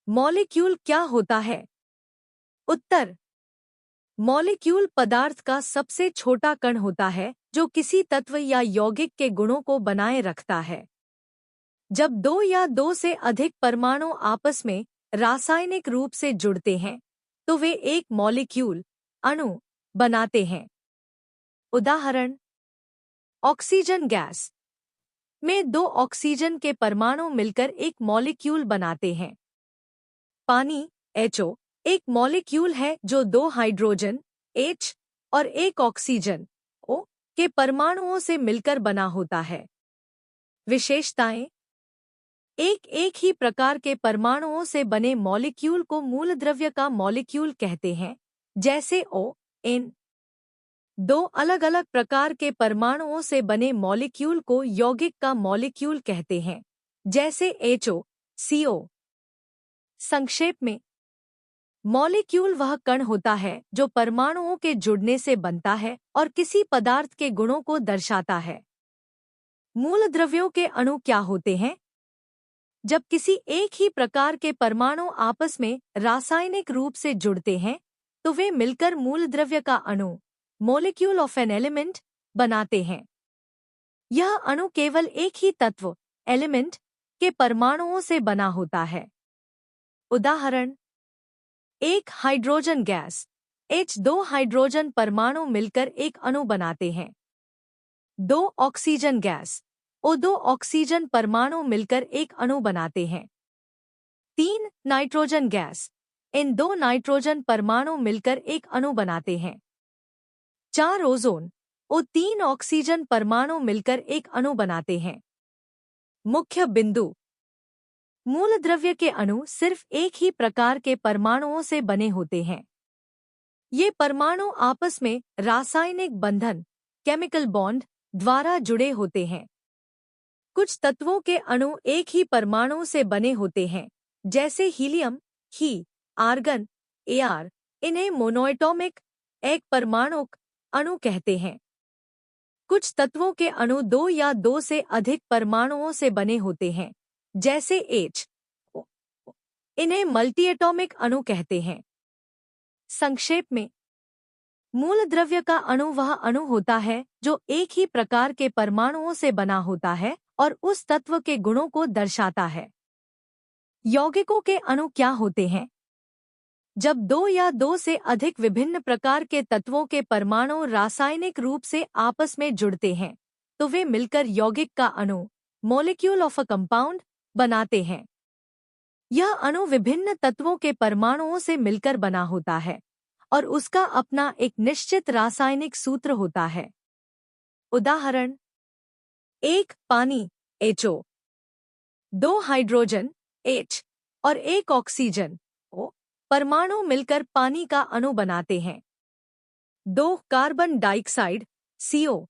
Molecule क्या होता है? उत्तर। मॉलिक्यूल पदार्थ का सबसे छोटा कण होता है जो किसी तत्व या यौगिक के गुणों को बनाए रखता है। जब दो या दो से अधिक परमाणु आपस में रासायनिक रूप से जुड़ते हैं तो वे एक मॉलिक्यूल अणु बनाते हैं। उदाहरण, ऑक्सीजन गैस में दो ऑक्सीजन के परमाणु मिलकर एक मॉलिक्यूल बनाते हैं। पानी HO एक मॉलिक्यूल है जो दो हाइड्रोजन H और एक ऑक्सीजन O के परमाणुओं से मिलकर बना होता है। विशेषताएं: एक ही प्रकार के परमाणुओं से बने मॉलिक्यूल को मूलद्रव्य का मॉलिक्यूल कहते हैं, जैसे ON। दो अलग-अलग प्रकार के परमाणुओं से बने मॉलिक्यूल को यौगिक का मॉलिक्यूल कहते हैं, जैसे HO, CO। संक्षेप में, मॉलिक्यूल वह कण होता है जो परमाणुओं के जुड़ने से बनता है और किसी पदार्थ के गुणों को दर्शाता है। मूलद्रव्यों के अणु क्या होते हैं? जब किसी एक ही प्रकार के परमाणु आपस में रासायनिक रूप से जुड़ते हैं तो वे मिलकर मूलद्रव्य का अणु मॉलिक्यूल ऑफ एन एलिमेंट बनाते हैं। यह अणु केवल एक ही तत्व एलिमेंट के परमाणुओं से बना होता है। उदाहरण, एक हाइड्रोजन गैस H दो हाइड्रोजन परमाणु मिलकर एक अणु बनाते हैं। दो ऑक्सीजन गैस O दो ऑक्सीजन परमाणु मिलकर एक अणु बनाते हैं। तीन नाइट्रोजन गैस इन दो नाइट्रोजन परमाणु मिलकर एक अणु बनाते हैं। चार ओजोन O तीन ऑक्सीजन परमाणु मिलकर एक अणु बनाते हैं। मुख्य बिंदु: मूलद्रव्य के अणु सिर्फ एक ही प्रकार के परमाणुओं से बने होते हैं। ये परमाणु आपस में रासायनिक बंधन केमिकल बॉन्ड द्वारा जुड़े होते हैं। कुछ तत्वों के अणु एक ही परमाणु से बने होते हैं, जैसे हीलियम, ही, आर्गन, Ar। इन्हें मोनोएटॉमिक एक परमाणुक अणु कहते हैं। कुछ तत्वों के अणु दो या दो से अधिक परमाणुओं से बने होते हैं, जैसे H। इन्हें मल्टीएटॉमिक अणु कहते हैं। संक्षेप में, मूलद्रव्य का अणु वह अणु होता है जो एक ही प्रकार के परमाणुओं से बना होता है और उस तत्व के गुणों को दर्शाता है। यौगिकों के अणु क्या होते हैं? जब दो या दो से अधिक विभिन्न प्रकार के तत्वों के परमाणु रासायनिक रूप से आपस में जुड़ते हैं तो वे मिलकर यौगिक का अणु मॉलिक्यूल ऑफ अ कंपाउंड बनाते हैं। यह अणु विभिन्न तत्वों के परमाणुओं से मिलकर बना होता है और उसका अपना एक निश्चित रासायनिक सूत्र होता है। उदाहरण, एक पानी HO, दो हाइड्रोजन H और एक ऑक्सीजन O परमाणु मिलकर पानी का अणु बनाते हैं। दो कार्बन डाइऑक्साइड CO,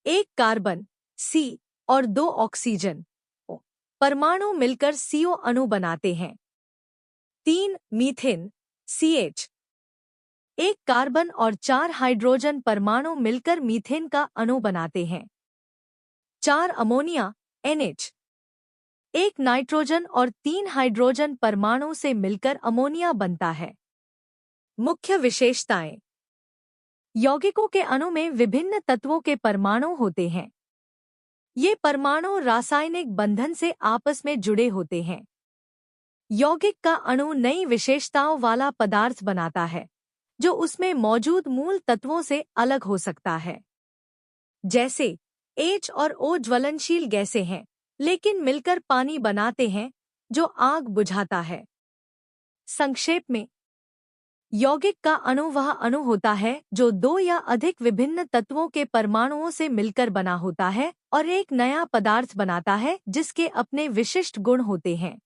एक कार्बन C और दो ऑक्सीजन O परमाणु मिलकर CO अणु बनाते हैं। तीन मीथेन CH, एक कार्बन और चार हाइड्रोजन परमाणु मिलकर मीथेन का अणु बनाते हैं। चार अमोनिया NH, एक नाइट्रोजन और तीन हाइड्रोजन परमाणु से मिलकर अमोनिया बनता है। मुख्य विशेषताएं: यौगिकों के अणु में विभिन्न तत्वों के परमाणु होते हैं। ये परमाणु रासायनिक बंधन से आपस में जुड़े होते हैं। यौगिक का अणु नई विशेषताओं वाला पदार्थ बनाता है जो उसमें मौजूद मूल तत्वों से अलग हो सकता है। जैसे H और O ज्वलनशील गैसें हैं, लेकिन मिलकर पानी बनाते हैं जो आग बुझाता है। संक्षेप में, यौगिक का अणु वह अणु होता है जो दो या अधिक विभिन्न तत्वों के परमाणुओं से मिलकर बना होता है और एक नया पदार्थ बनाता है जिसके अपने विशिष्ट गुण होते हैं।